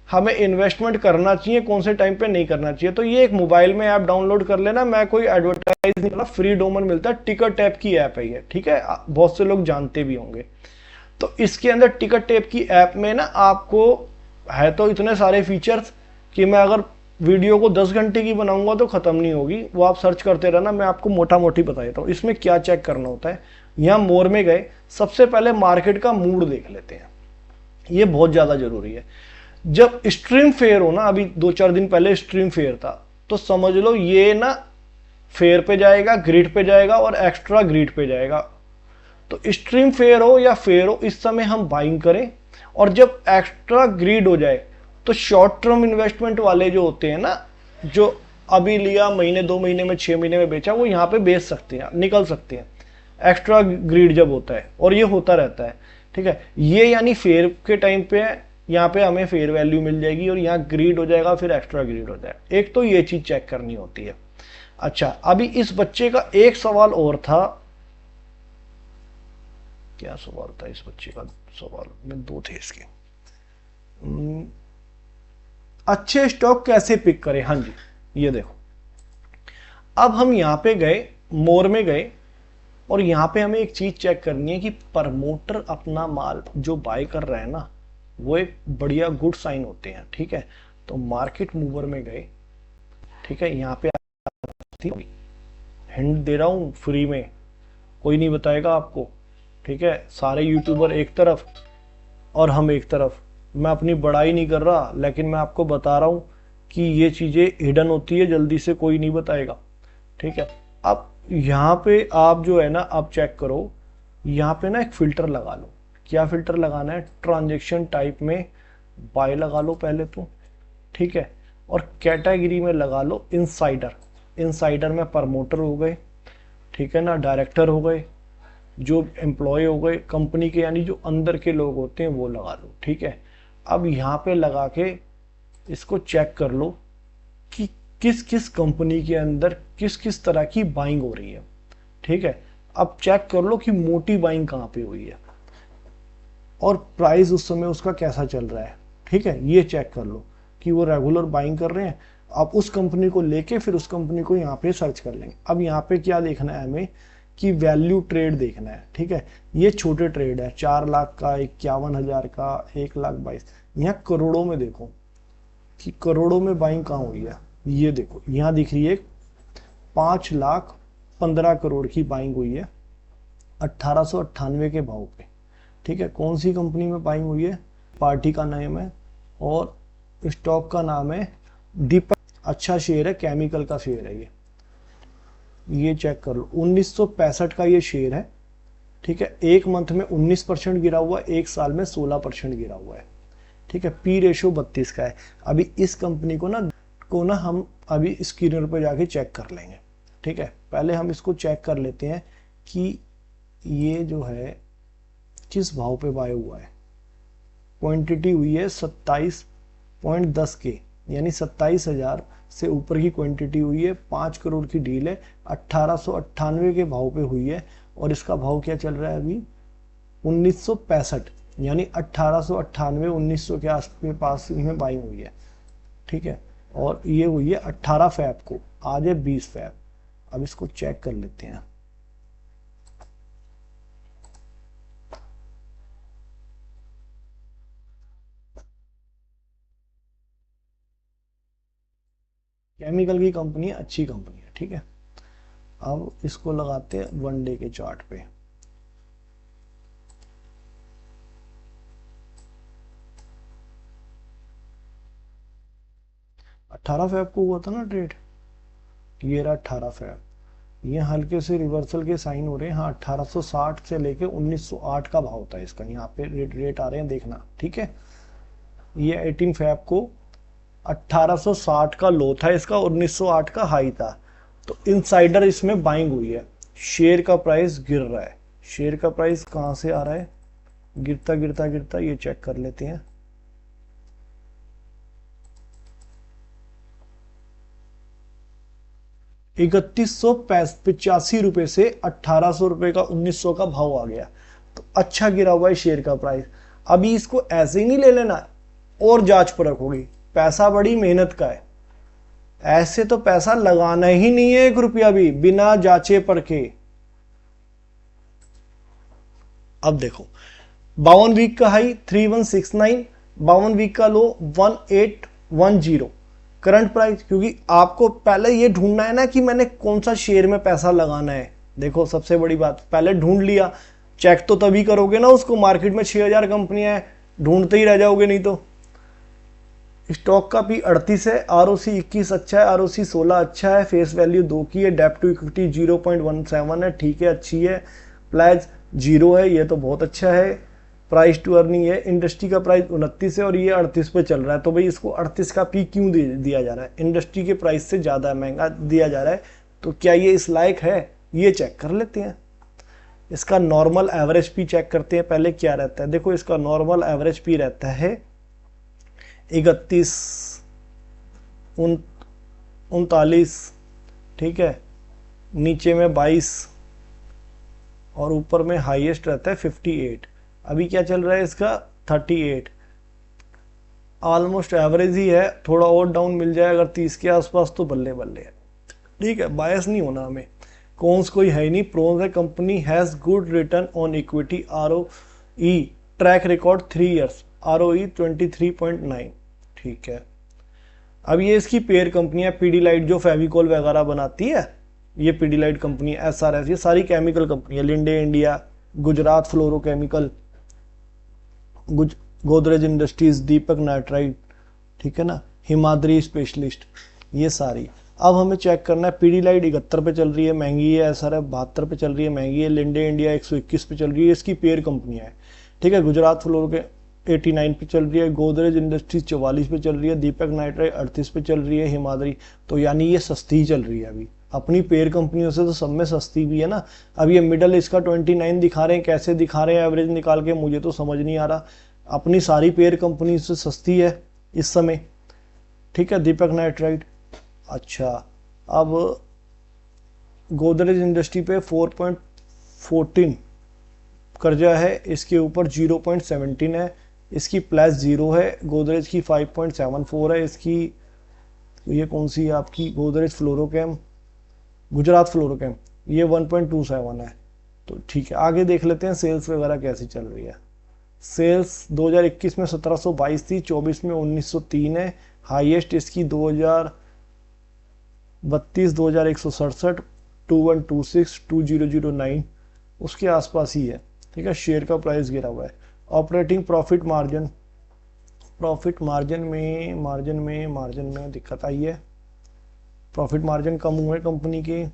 हमें इन्वेस्टमेंट करना चाहिए, कौन से टाइम पे नहीं करना चाहिए। तो ये एक मोबाइल में ऐप डाउनलोड कर लेना, मैं कोई एडवर्टाइज नहीं कर रहा, फ्री डोमेन मिलता है, टिकट ऐप की ऐप है ये, ठीक है, बहुत से लोग जानते भी होंगे। तो इसके अंदर टिकट ऐप की ऐप में ना आपको है तो इतने सारे फीचर्स कि मैं अगर वीडियो को 10 घंटे की बनाऊंगा तो खत्म नहीं होगी, वो आप सर्च करते रहना। मैं आपको मोटा मोटी बता देता हूँ इसमें क्या चेक करना होता है। यहाँ मोर में गए, सबसे पहले मार्केट का मूड देख लेते हैं, ये बहुत ज्यादा जरूरी है। जब स्ट्रीम फेयर हो ना, अभी 2-4 दिन पहले स्ट्रीम फेयर था, तो समझ लो ये ना फेयर पे जाएगा, ग्रिड पे जाएगा और एक्स्ट्रा ग्रिड पे जाएगा। तो स्ट्रीम फेयर हो या फेयर हो, इस समय हम बाइंग करें। और जब एक्स्ट्रा ग्रिड हो जाए तो शॉर्ट टर्म इन्वेस्टमेंट वाले जो होते हैं ना, जो अभी लिया महीने 2 महीने में 6 महीने में बेचा, वो यहाँ पे बेच सकते हैं, निकल सकते हैं एक्स्ट्रा ग्रीड जब होता है, और ये होता रहता है। ठीक है, ये यानी फेयर के टाइम पे यहाँ पे हमें फेयर वैल्यू मिल जाएगी और यहाँ ग्रीड हो जाएगा, फिर एक्स्ट्रा ग्रीड हो जाएगा। एक तो ये चीज चेक करनी होती है। अच्छा, अभी इस बच्चे का एक सवाल और था, क्या सवाल था इस बच्चे का? सवाल में 2 थे इसके। अच्छे स्टॉक कैसे पिक करें? हाँ जी, ये देखो, अब हम यहाँ पे गए, मोर में गए, और यहां पे हमें एक चीज चेक करनी है कि प्रमोटर अपना माल जो बाय कर रहा है ना, वो एक बढ़िया गुड साइन होते हैं। ठीक है, तो मार्केट मूवर में गए, ठीक है, यहां पे हिंट दे रहा हूँ फ्री में, कोई नहीं बताएगा आपको, ठीक है। सारे यूट्यूबर एक तरफ और हम एक तरफ। मैं अपनी बड़ाई नहीं कर रहा, लेकिन मैं आपको बता रहा हूँ कि ये चीज़ें हिडन होती है, जल्दी से कोई नहीं बताएगा, ठीक है। अब यहाँ पे आप जो है ना, आप चेक करो, यहाँ पे ना एक फ़िल्टर लगा लो। क्या फ़िल्टर लगाना है? ट्रांजेक्शन टाइप में बाय लगा लो पहले तो, ठीक है। और कैटेगरी में लगा लो इनसाइडर। इनसाइडर में प्रमोटर हो गए, ठीक है ना, डायरेक्टर हो गए, जो एम्प्लॉय हो गए कंपनी के, यानी जो अंदर के लोग होते हैं वो लगा लो, ठीक है। अब यहाँ पे लगा के इसको चेक कर लो कि किस किस कंपनी के अंदर किस किस तरह की बाइंग हो रही है, ठीक है। अब चेक कर लो कि मोटी बाइंग कहाँ पे हुई है और प्राइस उस समय उसका कैसा चल रहा है, ठीक है। ये चेक कर लो कि वो रेगुलर बाइंग कर रहे हैं। आप उस कंपनी को लेके फिर उस कंपनी को यहाँ पे सर्च कर लेंगे। अब यहाँ पे क्या देखना है हमें कि वैल्यू ट्रेड देखना है, ठीक है। ये छोटे ट्रेड है, 4 लाख का, 51,000 का, 1,22,000। यहाँ करोड़ों में देखो कि करोड़ों में बाइंग कहाँ हुई है। ये देखो यहाँ दिख रही है 5,15,00,000 की बाइंग हुई है 1898 के भाव पे, ठीक है। कौन सी कंपनी में बाइंग हुई है? पार्टी का नाम है और स्टॉक का नाम है दीपक। अच्छा शेयर है, केमिकल का शेयर है ये चेक कर लो। 1965 का ये शेयर है, ठीक है। एक मंथ में 19% गिरा हुआ है, एक साल में 16% गिरा हुआ है, ठीक है। पी रेशो 32 का है। अभी इस कंपनी को ना हम अभी स्क्रीन पर जाके चेक कर लेंगे, ठीक है। पहले हम इसको चेक कर लेते हैं कि ये जो है किस भाव पे बाय हुआ है। क्वांटिटी हुई है 27.10 के, यानी 27,000 से ऊपर की क्वांटिटी हुई है। 5 करोड़ की डील है, 1898 के भाव पे हुई है और इसका भाव क्या चल रहा है अभी? 1965, यानी 1898 1900 के आस पास में बाइंग हुई है, ठीक है। और ये हुई है 18 फैब को, आज है 20 फैब। अब इसको चेक कर लेते हैं। केमिकल की कंपनी है, अच्छी कंपनी है, ठीक है। अब इसको लगाते हैं 1 डे के चार्ट पे। अट्ठारह फैब को हुआ था ना ट्रेड, ये रहा 18 फैब। ये हल्के से रिवर्सल के साइन हो रहे हैं। हाँ, 1860 से लेके 1908 का भाव था इसका, यहाँ पे रेट आ रहे हैं देखना, ठीक है। ये 18 फैब को 1860 का लो था इसका, 1908 का हाई था। तो इनसाइडर इसमें बाइंग हुई है। शेयर का प्राइस गिर रहा है। शेयर का प्राइस कहाँ से आ रहा है? गिरता गिरता गिरता, ये चेक कर लेते हैं। ₹3185 से 1800 रुपए का 1900 का भाव आ गया। तो अच्छा गिरा हुआ है शेयर का प्राइस। अभी इसको ऐसे ही नहीं ले लेना, और जांच परख होगी। पैसा बड़ी मेहनत का है, ऐसे तो पैसा लगाना ही नहीं है 1 रुपया भी बिना जांचे परखे। अब देखो 52 वीक का हाई 3169, 52 वीक का लो 1810। करंट प्राइस, क्योंकि आपको पहले ये ढूंढना है ना कि मैंने कौन सा शेयर में पैसा लगाना है। देखो सबसे बड़ी बात, पहले ढूंढ लिया, चेक तो तभी करोगे ना उसको। मार्केट में 6000 कंपनियां हैं, ढूंढते ही रह जाओगे नहीं तो। स्टॉक का पी 38 है, आरओसी 21 अच्छा है, आरओसी 16 अच्छा है, फेस वैल्यू 2 की है, डेप्ट टू इक्विटी 0.17 है, ठीक है, अच्छी है। प्लाज 0 है, ये तो बहुत अच्छा है। प्राइस टू अर्निंग है, इंडस्ट्री का प्राइस 29 है और ये 38 पे चल रहा है। तो भाई इसको 38 का पी क्यों दिया जा रहा है? इंडस्ट्री के प्राइस से ज़्यादा महंगा दिया जा रहा है, तो क्या ये इस लायक है? ये चेक कर लेते हैं। इसका नॉर्मल एवरेज पी चेक करते हैं पहले क्या रहता है। देखो इसका नॉर्मल एवरेज पी रहता है 31, 39, ठीक है, नीचे में 22 और ऊपर में हाईएस्ट रहता है 58। अभी क्या चल रहा है इसका 38। ऑलमोस्ट एवरेज ही है, थोड़ा और डाउन मिल जाए अगर 30 के आसपास तो बल्ले बल्ले है, ठीक है। बायस नहीं होना हमें। कौन्स कोई है ही नहीं, प्रोन्स है। Company has good return on equity, ROE track record 3 years, ROE 23.9, ठीक है। अब ये इसकी पेयर कंपनी है, पीडीलाइट जो फेविकॉल वगैरह बनाती है, ये पीडीलाइट कंपनी, एसआरएस, ये सारी केमिकल कंपनी है, Linde India, Gujarat fluorochemical, Godrej industries, Deepak nitrite, ठीक है ना, हिमाद्री स्पेशलिस्ट, ये सारी। अब हमें चेक करना है, पीडीलाइट 71 पे चल रही है, महंगी है, एसआरएफ 72 पे चल रही है, महंगी है, लिंडे इंडिया 121 पे चल रही है, इसकी पेयर कंपनियां है, ठीक है। गुजरात फ्लोरो के 89 पे चल रही है, गोदरेज इंडस्ट्रीज 44 पे चल रही है, दीपक नाइट्राइट 38 पे चल रही है, हिमाद्री, तो यानी ये सस्ती चल रही है अभी अपनी पेयर कंपनियों से, तो सब में सस्ती भी है ना। अब ये मिडल इसका 29 दिखा रहे हैं, कैसे दिखा रहे हैं एवरेज निकाल के, मुझे तो समझ नहीं आ रहा। अपनी सारी पेयर कंपनी से सस्ती है इस समय, ठीक है, दीपक नाइट्राइट। अच्छा, अब गोदरेज इंडस्ट्री पे 4.14 कर्जा है, इसके ऊपर 0.17 है, इसकी प्लस 0 है, गोदरेज की 5.74 है, इसकी ये कौन सी है आपकी, गोदरेज फ्लोरोकेम, गुजरात फ्लोरोकेम, ये 1.27 है। तो ठीक है, आगे देख लेते हैं सेल्स वगैरह कैसी चल रही है। सेल्स 2021 में 1722 थी, 24 में 1903 है, हाईएस्ट इसकी 2032, 2167, 2126, 2009 उसके आसपास ही है, ठीक है। शेयर का प्राइस गिरा हुआ है। ऑपरेटिंग प्रॉफिट मार्जिन, मार्जिन में दिक्कत आई है, प्रॉफिट मार्जिन कम हुए कंपनी के,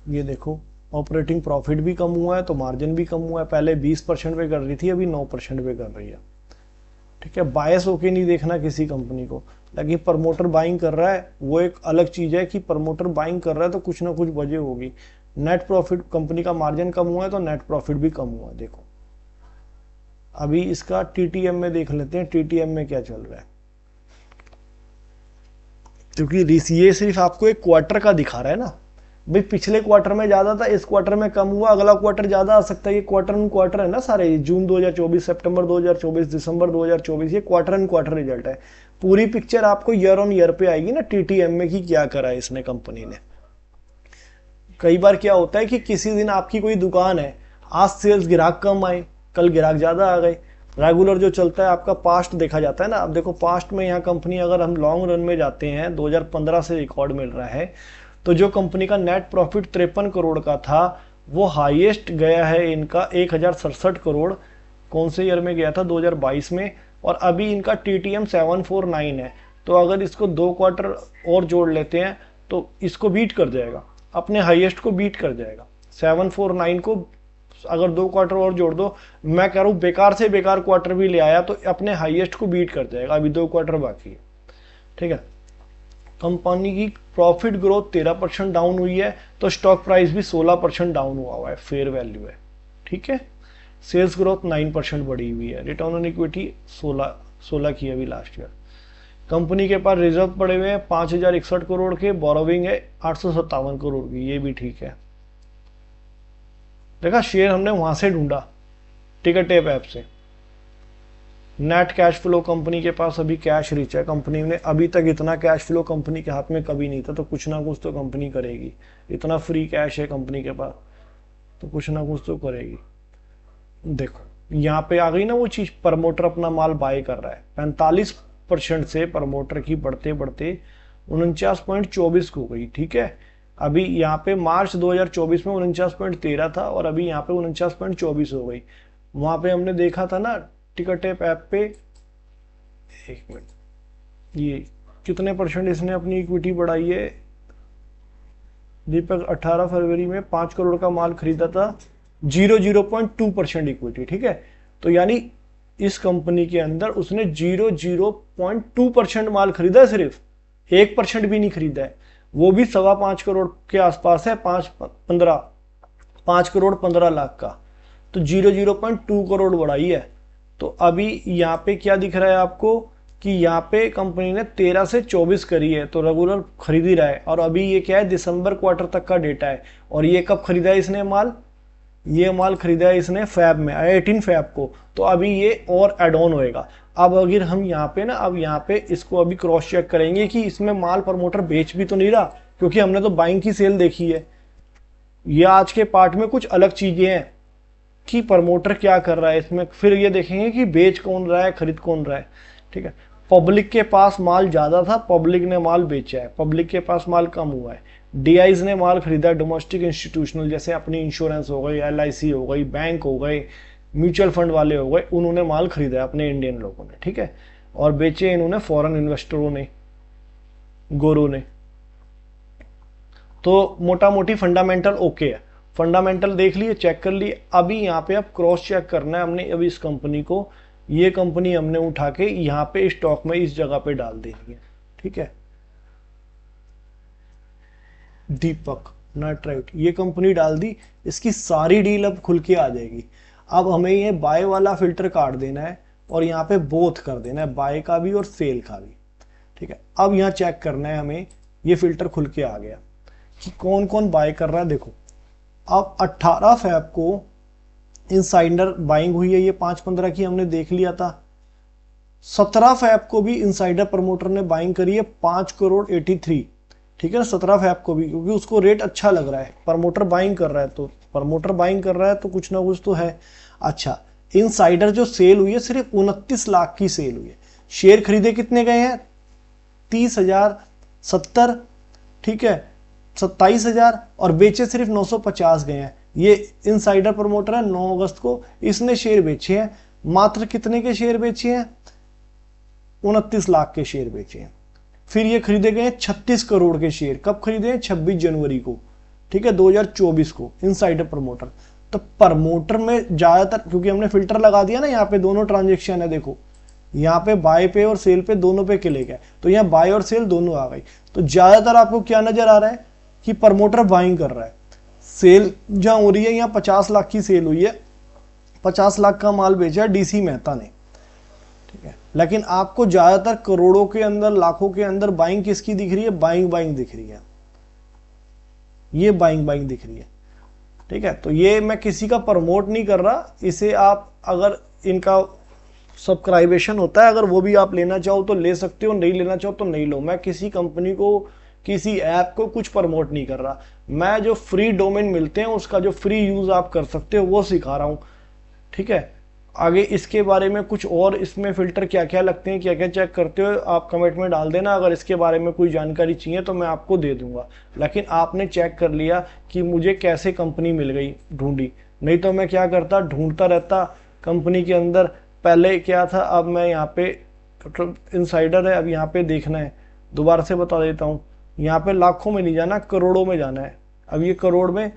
ये देखो ऑपरेटिंग प्रॉफिट भी कम हुआ है तो मार्जिन भी कम हुआ है, पहले 20% पे कर रही थी, अभी 9% पे कर रही है, ठीक है। बायस होके नहीं देखना किसी कंपनी को, लेकिन प्रमोटर बाइंग कर रहा है वो एक अलग चीज है कि प्रमोटर बाइंग कर रहा है तो कुछ ना कुछ वजह होगी। नेट प्रॉफिट, कंपनी का मार्जिन कम हुआ है तो नेट प्रॉफिट भी कम हुआ है। देखो अभी इसका टीटीएम में देख लेते हैं, टीटीएम में क्या चल रहा है, क्योंकि ये सिर्फ आपको एक क्वार्टर का दिखा रहा है ना भाई, पिछले क्वार्टर में ज्यादा था, इस क्वार्टर में कम हुआ, अगला क्वार्टर ज्यादा आ सकता है। ये क्वार्टर है ना सारे, जून 2024, सितंबर 2024, दिसंबर 2024, ये क्वार्टर रिजल्ट है। पूरी पिक्चर आपको ईयर ऑन ईयर पे आएगी ना टीटीएम में कि क्या करा है इसने कंपनी ने। कई बार क्या होता है कि किसी दिन आपकी कोई दुकान है, आज सेल्स ग्राहक कम आए, कल ग्राहक ज्यादा आ गए, रेगुलर जो चलता है आपका पास्ट देखा जाता है ना। अब देखो पास्ट में यहाँ कंपनी, अगर हम लॉन्ग रन में जाते हैं, 2015 से रिकॉर्ड मिल रहा है, तो जो कंपनी का नेट प्रॉफिट 53 करोड़ का था, वो हाईएस्ट गया है इनका 1067 करोड़, कौन से ईयर में गया था, 2022 में, और अभी इनका टीटीएम 749 है। तो अगर इसको 2 क्वार्टर और जोड़ लेते हैं तो इसको बीट कर जाएगा, अपने हाईएस्ट को बीट कर जाएगा। 749 को अगर 2 क्वार्टर और जोड़ दो, मैं कह रहा हूँ बेकार से बेकार क्वार्टर भी ले आया तो अपने हाईएस्ट को बीट कर जाएगा, अभी 2 क्वार्टर बाकी है, ठीक है। कंपनी की प्रॉफिट ग्रोथ 13% डाउन हुई है, तो स्टॉक प्राइस भी 16% डाउन हुआ है, फेयर वैल्यू है, ठीक है। सेल्स ग्रोथ 9% बढ़ी हुई है, रिटर्न ऑन इक्विटी 16 की अभी लास्ट ईयर। कंपनी के पास रिजर्व पड़े हुए हैं 5061 करोड़ के, बोरोविंग है 857 करोड़ की, ये भी ठीक है। देखा, शेयर हमने वहां से ढूंढा, टिकट टेप ऐप से। नेट कैश फ्लो, कंपनी के पास अभी कैश रिच है, कंपनी ने अभी तक इतना कैश फ्लो कंपनी के हाथ में कभी नहीं था, तो कुछ ना कुछ तो कंपनी करेगी। इतना फ्री कैश है कंपनी के पास तो कुछ ना कुछ तो करेगी। देखो यहाँ पे आ गई ना वो चीज, प्रमोटर अपना माल बाय कर रहा है, 45% से प्रमोटर की बढ़ते बढ़ते 49.24 हो गई, ठीक है। अभी यहाँ पे मार्च 2024 में 49.13 था और अभी यहाँ पे 49.24 हो गई। वहां पे हमने देखा था ना टिकट टेप ऐप पे, एक मिनट, ये कितने परसेंट इसने अपनी इक्विटी बढ़ाई है। दीपक 18 फरवरी में 5 करोड़ का माल खरीदा था, 0.2% इक्विटी, ठीक है। तो यानी इस कंपनी के अंदर उसने 0.2% माल खरीदा है, सिर्फ 1% भी नहीं खरीदा है, वो भी 5.25 करोड़ के आसपास है, 5 करोड़ 15 लाख का, तो 0.2 करोड़ बढ़ाई है। तो अभी यहाँ पे क्या दिख रहा है आपको कि यहाँ पे कंपनी ने 13 से 24 करी है, तो रेगुलर खरीद ही रहा है। और अभी ये क्या है, दिसंबर क्वार्टर तक का डेटा है। और ये कब खरीदा है इसने माल, ये माल खरीदा है इसने फैब में, 18 फैब को, तो अभी ये और एड ऑन होएगा। अब अगर हम यहाँ पे ना, अब यहाँ पे इसको अभी क्रॉस चेक करेंगे कि इसमें माल प्रमोटर बेच भी तो नहीं रहा, क्योंकि हमने तो बाइंग की सेल देखी है। ये आज के पार्ट में कुछ अलग चीजें हैं कि प्रमोटर क्या कर रहा है इसमें, फिर ये देखेंगे कि बेच कौन रहा है, खरीद कौन रहा है, ठीक है। पब्लिक के पास माल ज्यादा था, पब्लिक ने माल बेचा है, पब्लिक के पास माल कम हुआ है। DIs ने माल खरीदा, डोमेस्टिक इंस्टीट्यूशनल, जैसे अपनी इंश्योरेंस हो गई, LIC हो गई, बैंक हो गए, म्यूचुअल फंड वाले हो गए, उन्होंने माल खरीदा अपने इंडियन लोगों ने, ठीक है, और बेचे इन्होंने फॉरेन इन्वेस्टरों ने, गोरों ने। तो मोटा मोटी फंडामेंटल ओके है, फंडामेंटल देख लिए, चेक कर लिए। अभी यहाँ पे अब क्रॉस चेक करना है हमने, अभी इस कंपनी को, ये कंपनी हमने उठा के यहाँ पे स्टॉक में इस जगह पे डाल देनी है, ठीक है, दीपक नाइट्राइट, ये कंपनी डाल दी, इसकी सारी डील अब खुल के आ जाएगी। अब हमें ये बाय वाला फिल्टर काट देना है और यहाँ पे बोथ कर देना है, बाय का भी और सेल का भी, ठीक है। अब यहाँ चेक करना है हमें, ये फिल्टर खुल के आ गया कि कौन कौन बाय कर रहा है। देखो अब 18 फ़रवरी को इनसाइडर बाइंग हुई है, ये 5-15 की हमने देख लिया था। 17 फ़रवरी को भी इनसाइडर प्रमोटर ने बाइंग करी है 5 करोड़ 83, ठीक है ना, 17 फ़रवरी को भी, क्योंकि उसको रेट अच्छा लग रहा है, प्रमोटर बाइंग कर रहा है, तो प्रमोटर बाइंग कर रहा है तो कुछ ना कुछ तो है। अच्छा, इनसाइडर जो सेल हुई है सिर्फ 29 लाख की सेल हुई है। शेयर खरीदे कितने गए हैं? 30,070, ठीक है, 27,000, और बेचे सिर्फ 950 गए हैं। ये इनसाइडर प्रमोटर है, 9 अगस्त को इसने शेयर बेचे हैं। मात्र कितने के शेयर बेचे हैं? 29 लाख के शेयर बेचे हैं। फिर ये खरीदे गए 36 करोड़ के शेयर। कब खरीदे हैं? 26 जनवरी को, ठीक है, 2024 को, इनसाइडर प्रमोटर। तो प्रमोटर में ज्यादातर, क्योंकि हमने फिल्टर लगा दिया ना, यहाँ पे दोनों ट्रांजेक्शन है, देखो यहाँ पे बाय पे और सेल पे दोनों पे क्लिक है, तो यहाँ बाय और सेल दोनों आ गई। तो ज्यादातर आपको क्या नजर आ रहा है कि प्रमोटर बाइंग कर रहा है। सेल जहां हो रही है, यहाँ 50 लाख की सेल हुई है, 50 लाख का माल बेचा है DC मेहता ने, ठीक है। लेकिन आपको ज्यादातर करोड़ों के अंदर, लाखों के अंदर बाइंग किसकी दिख रही है? बाइंग दिख रही है, ये बाइंग दिख रही है, ठीक है। तो ये मैं किसी का प्रमोट नहीं कर रहा, इसे आप अगर इनका सब्सक्राइबेशन होता है, अगर वो भी आप लेना चाहो तो ले सकते हो, नहीं लेना चाहो तो नहीं लो। मैं किसी कंपनी को, किसी ऐप को कुछ प्रमोट नहीं कर रहा। मैं जो फ्री डोमेन मिलते हैं उसका जो फ्री यूज आप कर सकते हो वो सिखा रहा हूं, ठीक है। आगे इसके बारे में कुछ और, इसमें फिल्टर क्या क्या लगते हैं, क्या क्या चेक करते हो, आप कमेंट में डाल देना। अगर इसके बारे में कोई जानकारी चाहिए तो मैं आपको दे दूंगा। लेकिन आपने चेक कर लिया कि मुझे कैसे कंपनी मिल गई, ढूंढी, नहीं तो मैं क्या करता, ढूंढता रहता कंपनी के अंदर। पहले क्या था, अब मैं यहाँ पे इनसाइडर है, अब यहाँ पे देखना है, दोबारा से बता देता हूँ, यहाँ पे लाखों में नहीं जाना, करोड़ों में जाना है। अब ये करोड़ में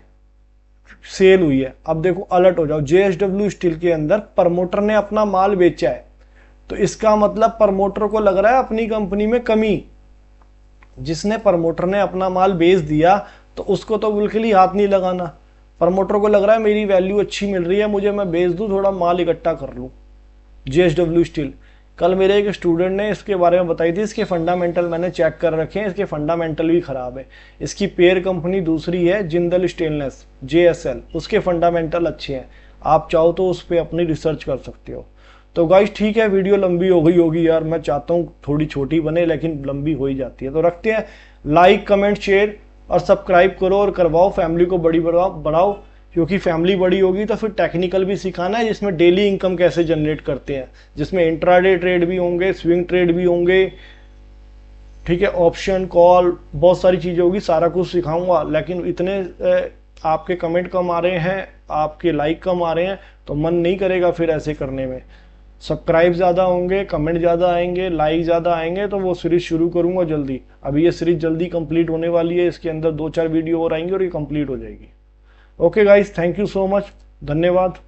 सेल हुई है। अब देखो अलर्ट हो जाओ, JSW स्टील के अंदर प्रमोटर ने अपना माल बेचा है, तो इसका मतलब प्रमोटर को लग रहा है अपनी कंपनी में कमी। जिसने, प्रमोटर ने अपना माल बेच दिया तो उसको तो बिल्कुल ही हाथ नहीं लगाना। प्रमोटर को लग रहा है मेरी वैल्यू अच्छी मिल रही है मुझे, मैं बेच दूं, थोड़ा माल इकट्ठा कर लूं। JSW स्टील, कल मेरे एक स्टूडेंट ने इसके बारे में बताई थी, इसके फंडामेंटल मैंने चेक कर रखे हैं, इसके फंडामेंटल भी खराब है। इसकी पेयर कंपनी दूसरी है जिंदल स्टेनलेस, JSL, उसके फंडामेंटल अच्छे हैं। आप चाहो तो उस पर अपनी रिसर्च कर सकते हो। तो गाइस ठीक है, वीडियो लंबी हो गई होगी यार, मैं चाहता हूँ थोड़ी छोटी बने, लेकिन लंबी हो ही जाती है। तो रखते हैं, लाइक कमेंट शेयर और सब्सक्राइब करो और करवाओ, फैमिली को बड़ी बढ़ाओ, क्योंकि फैमिली बड़ी होगी तो फिर टेक्निकल भी सिखाना है, जिसमें डेली इनकम कैसे जनरेट करते हैं, जिसमें इंट्राडे ट्रेड भी होंगे, स्विंग ट्रेड भी होंगे, ठीक है, ऑप्शन कॉल, बहुत सारी चीज़ें होगी, सारा कुछ सिखाऊंगा। लेकिन इतने आपके कमेंट कम आ रहे हैं, आपके लाइक कम आ रहे हैं, तो मन नहीं करेगा फिर ऐसे करने में। सब्सक्राइब ज़्यादा होंगे, कमेंट ज़्यादा आएंगे, लाइक ज़्यादा आएंगे, तो वो सीरीज शुरू करूँगा जल्दी। अभी ये सीरीज जल्दी कंप्लीट होने वाली है, इसके अंदर 2-4 वीडियो और आएंगे और ये कंप्लीट हो जाएगी। Okay guys, thank you so much, धन्यवाद।